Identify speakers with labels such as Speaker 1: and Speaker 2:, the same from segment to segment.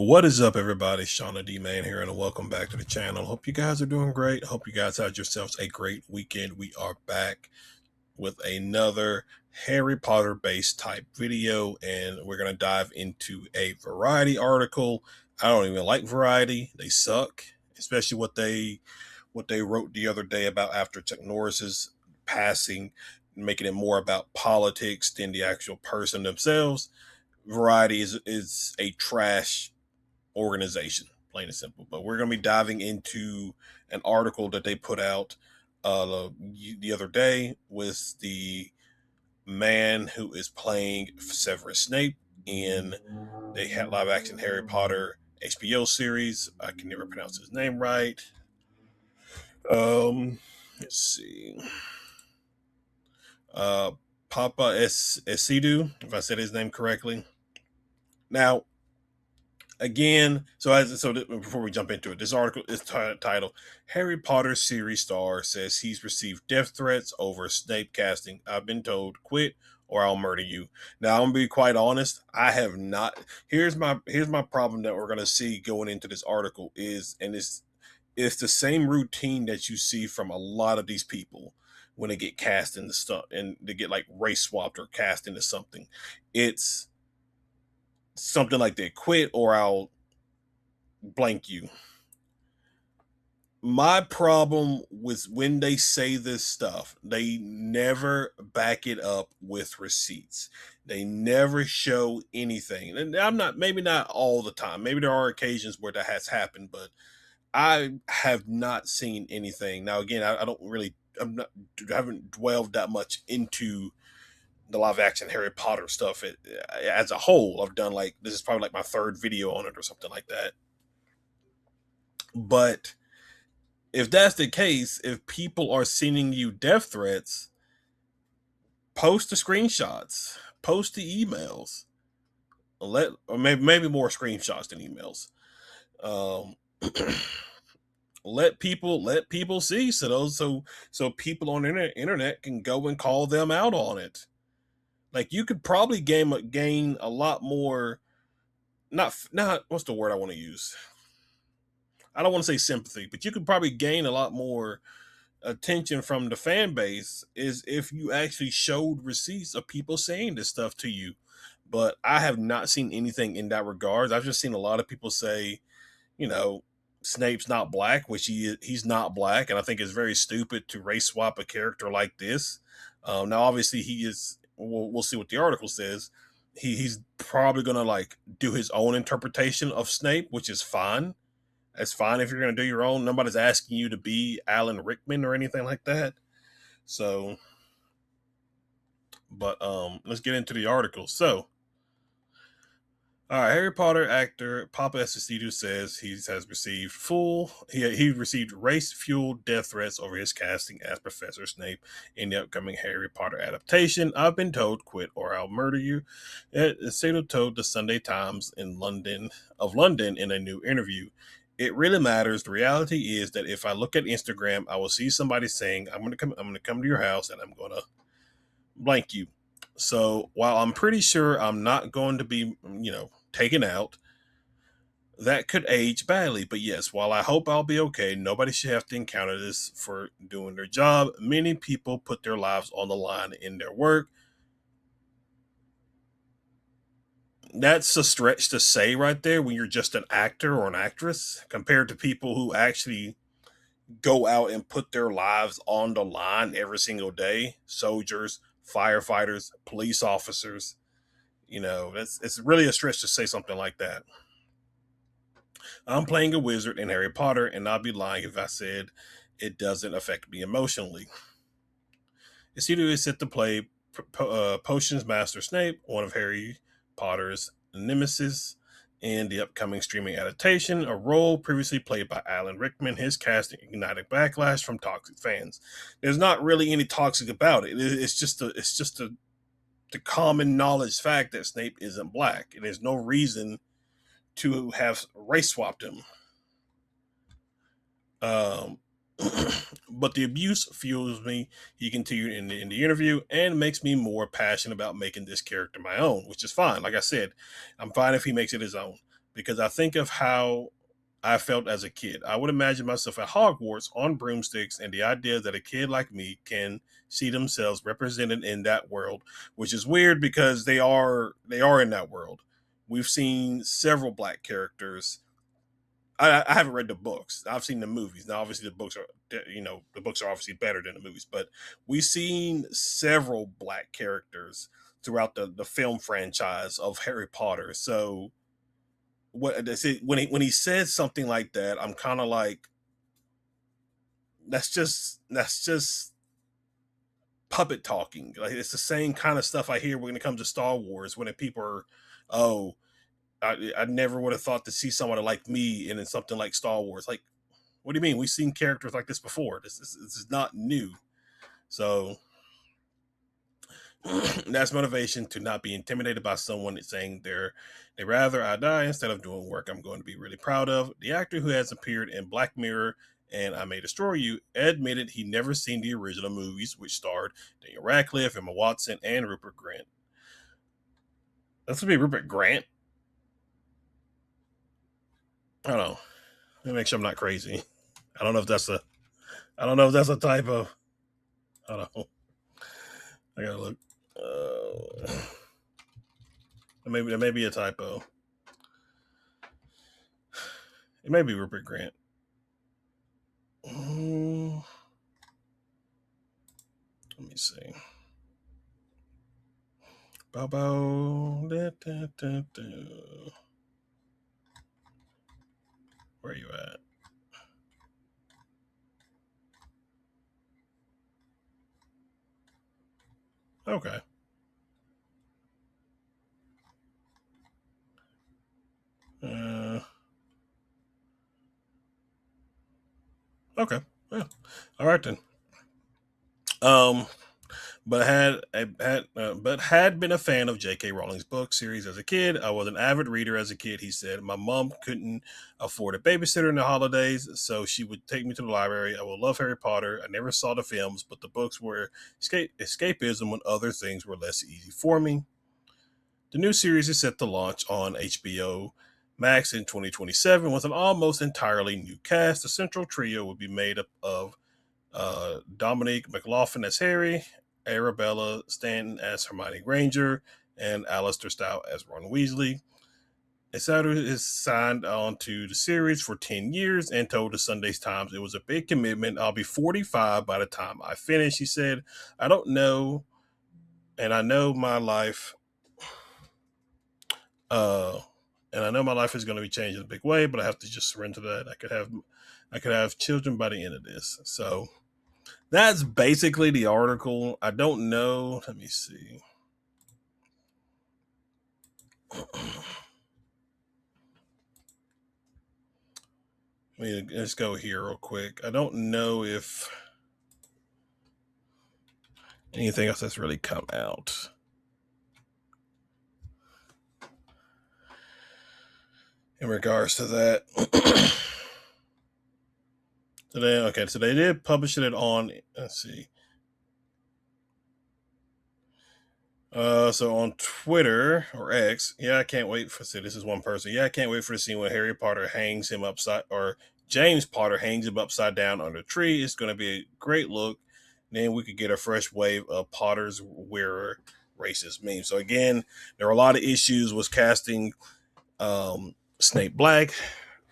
Speaker 1: What is up, everybody? Shauna D Man here, and welcome back to the channel. Hope you guys are doing great. Hope you guys had yourselves a great weekend. We are back with another Harry Potter based type video, and we're gonna dive into a Variety article. I don't even like Variety; they suck, especially what they wrote the other day about after Chuck Norris's passing, making it more about politics than the actual person themselves. Variety is a trash organization, plain and simple. But we're going to be diving into an article that they put out the other day with the man who is playing Severus Snape in the live action Harry Potter HBO series. I can never pronounce his name right. Let's see. Uh, Papa Esidu, if I said his name correctly. Now, again, before we jump into it, this article is titled "Harry Potter series star says he's received death threats over Snape casting. I've been told quit or I'll murder you." Now, I'm gonna be quite honest. I have not. Here's my problem that we're gonna see going into this article is, and it's the same routine that you see from a lot of these people when they get cast into stuff and they get like race swapped or cast into something. It's something like they quit or I'll blank you. My problem with when they say this stuff, they never back it up with receipts. They never show anything. And I'm not, maybe not all the time. Maybe there are occasions where that has happened, but I have not seen anything. Now, again, I don't really, I haven't dwelled that much into the live action Harry Potter stuff as a whole. I've done like, this is probably like my third video on it or something like that. But if that's the case, if people are sending you death threats, post the screenshots, post the emails, or maybe more screenshots than emails. Um, let people see so people on the internet can go and call them out on it. Like you could probably gain a lot more. Not what's the word I want to use. I don't want to say sympathy, but you could probably gain a lot more attention from the fan base is if you actually showed receipts of people saying this stuff to you. But I have not seen anything in that regard. I've just seen a lot of people say, you know, Snape's not black, which he's not black, and I think it's very stupid to race swap a character like this. Now, obviously, he is. We'll see what the article says. He's probably gonna like do his own interpretation of Snape, which is fine. That's fine if you're going to do your own. Nobody's asking you to be Alan Rickman or anything like that. So, but let's get into the article. So, all right, Harry Potter actor Papa Esposito says he has received he received race fueled death threats over his casting as Professor Snape in the upcoming Harry Potter adaptation. I've been told quit or I'll murder you. Esposito told the Sunday Times in London in a new interview. It really matters. The reality is that if I look at Instagram, I will see somebody saying, I'm gonna come to your house and I'm gonna blank you. So while I'm pretty sure I'm not going to be, taken out, that could age badly. But yes, while I hope I'll be okay, nobody should have to encounter this for doing their job. Many people put their lives on the line in their work. That's a stretch to say right there when you're just an actor or an actress compared to people who actually go out and put their lives on the line every single day. Soldiers, firefighters, police officers. It's really a stretch to say something like that. I'm playing a wizard in Harry Potter, and I'd be lying if I said it doesn't affect me emotionally. Isidro is set to play Potions Master Snape, one of Harry Potter's nemesis, in the upcoming streaming adaptation, a role previously played by Alan Rickman. His casting ignited backlash from toxic fans. There's not really any toxic about it. It's just the common knowledge fact that Snape isn't black, and there's no reason to have race swapped him. Um, but the abuse fuels me, he continued in the interview, and makes me more passionate about making this character my own, which is fine. Like I said, I'm fine if he makes it his own. because I think of how I felt as a kid. I would imagine myself at Hogwarts on broomsticks, and the idea that a kid like me can see themselves represented in that world, which is weird because they are in that world. We've seen several black characters. I haven't read the books. I've seen the movies. Now, obviously, the books are obviously better than the movies, but we've seen several black characters throughout the film franchise of Harry Potter. So when he says something like that, I'm kind of like, that's just puppet talking. Like it's the same kind of stuff I hear when it comes to Star Wars. When people are, oh, I never would have thought to see someone like me in something like Star Wars. Like, what do you mean? We've seen characters like this before. This is not new. So that's motivation to not be intimidated by someone saying they rather I die instead of doing work I'm going to be really proud of. The actor who has appeared in Black Mirror and I May Destroy You admitted he never seen the original movies, which starred Daniel Radcliffe, Emma Watson, and Rupert Grant. That's gonna be Rupert Grant. I don't know. Let me make sure I'm not crazy. I don't know if that's a. I don't know if that's a typo. I don't know. I gotta look. Maybe there may be a typo. It may be Rupert Grant. Let me see. Bow bow. Da, da, da, da. Where are you at? Okay. Uh, okay. Yeah. All right then. Um, but had been a fan of J.K. Rowling's book series as a kid. I was an avid reader as a kid. He said my mom couldn't afford a babysitter in the holidays, so she would take me to the library. I would love Harry Potter. I never saw the films, but the books were escapism when other things were less easy for me. The new series is set to launch on HBO Max in 2027 with an almost entirely new cast. The central trio will be made up of Dominique McLaughlin as Harry, Arabella Stanton as Hermione Granger, and Alistair Stout as Ron Weasley. Insider is signed on to the series for 10 years and told the Sunday Times it was a big commitment. I'll be 45 by the time I finish, he said. I don't know, and I know my life, uh, and I know my life is going to be changed in a big way, but I have to just surrender to that. I could have children by the end of this. So that's basically the article. I don't know. Let me see. Let's go here real quick. I don't know if anything else has really come out in regards to that. So they did publish it on. Let's see. So on Twitter or X, yeah, I can't wait for. See, this is one person. Yeah, I can't wait for the scene when Harry Potter hangs him upside, or James Potter hangs him upside down on a tree. It's going to be a great look. Then we could get a fresh wave of Potter's wearer racist memes. So again, there are a lot of issues with casting Snape Black,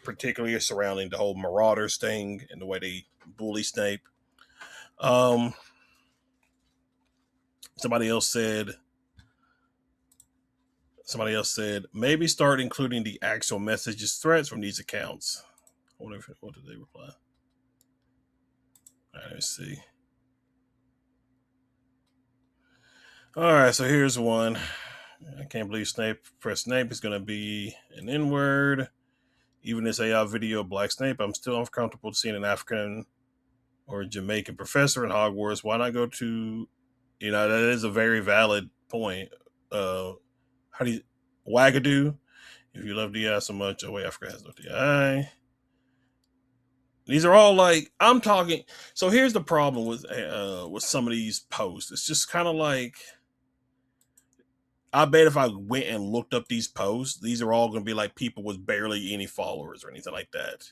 Speaker 1: particularly surrounding the whole Marauders thing and the way they bully Snape. Um, somebody else said Somebody else said, maybe start including the actual messages threats from these accounts. What did they reply? All right, let's see. All right, so here's one. I can't believe Snape is going to be an N word. Even this AI video of Black Snape, I'm still uncomfortable seeing an African or Jamaican professor in Hogwarts. Why not go to, that is a very valid point. How do you, Wagadoo? If you love DI so much, oh wait, Africa has no DI. These are all like I'm talking. So here's the problem with some of these posts. It's just kind of like I bet if I went and looked up these posts, these are all going to be like people with barely any followers or anything like that.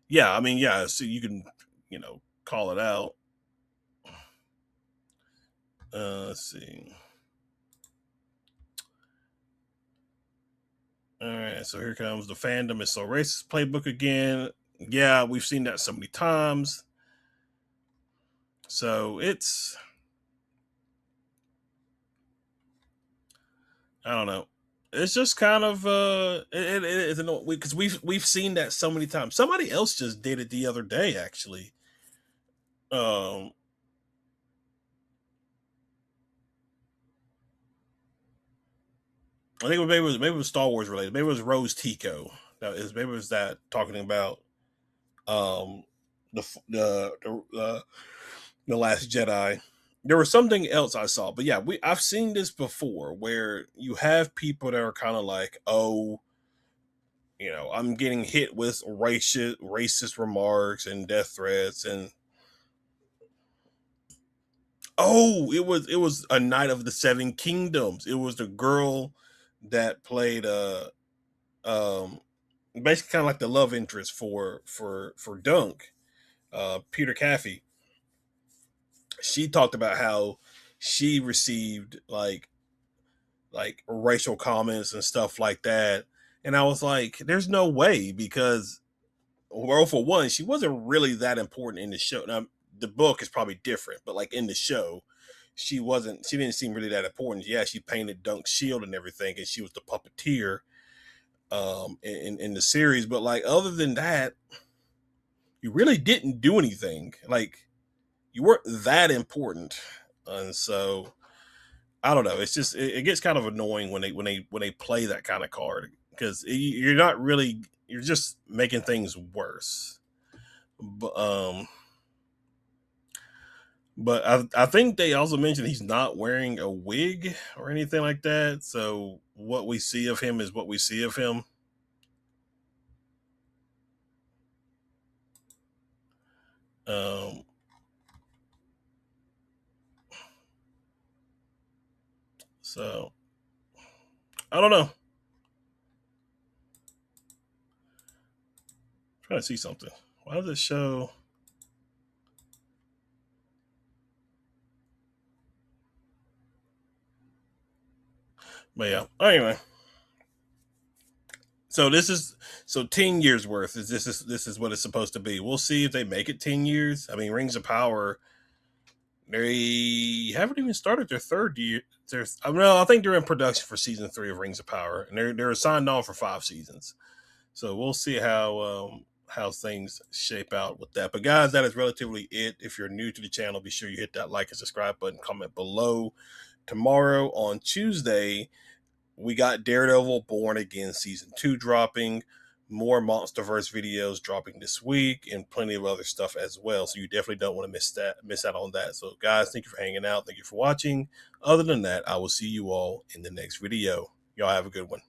Speaker 1: Yeah, I mean, yeah, so you can, call it out. Let's see. All right, so here comes the fandom is so racist playbook again. Yeah, we've seen that so many times. So it's, I don't know. It's just kind of it's because we've seen that so many times. Somebody else just did it the other day, actually. Um, I think maybe it was Star Wars related. Maybe it was Rose Tico. Maybe it was that talking about um the Last Jedi. There was something else I saw, but yeah, I've seen this before where you have people that are kind of like, oh, I'm getting hit with racist remarks and death threats, and oh, it was a Knight of the Seven Kingdoms. It was the girl that played um basically kind of like the love interest for Dunk, Peter Caffey. She talked about how she received like racial comments and stuff like that. And I was like, there's no way, because, well, for one, she wasn't really that important in the show. Now, the book is probably different, but like in the show, she didn't seem really that important. Yeah, she painted Dunk's shield and everything, and she was the puppeteer in the series. But like other than that, you really didn't do anything. Like you weren't that important. And so I don't know. It's just it gets kind of annoying when they play that kind of card, because you're not really, you're just making things worse. But I think they also mentioned he's not wearing a wig or anything like that. So what we see of him is what we see of him. Um, so I don't know. I'm trying to see something. Why does it show? But yeah. Anyway, so this is, so 10 years worth is this is what it's supposed to be. We'll see if they make it 10 years. I mean, Rings of Power, they haven't even started their third year. I think they're in production for season 3 of Rings of Power, and they're signed on for 5 seasons. So we'll see how things shape out with that. But guys, that is relatively it. If you're new to the channel, be sure you hit that like and subscribe button, comment below. Tomorrow on Tuesday, we got Daredevil Born Again season 2 dropping, more MonsterVerse videos dropping this week, and plenty of other stuff as well. So you definitely don't want to miss out on that. So guys, thank you for hanging out. Thank you for watching. Other than that, I will see you all in the next video. Y'all have a good one.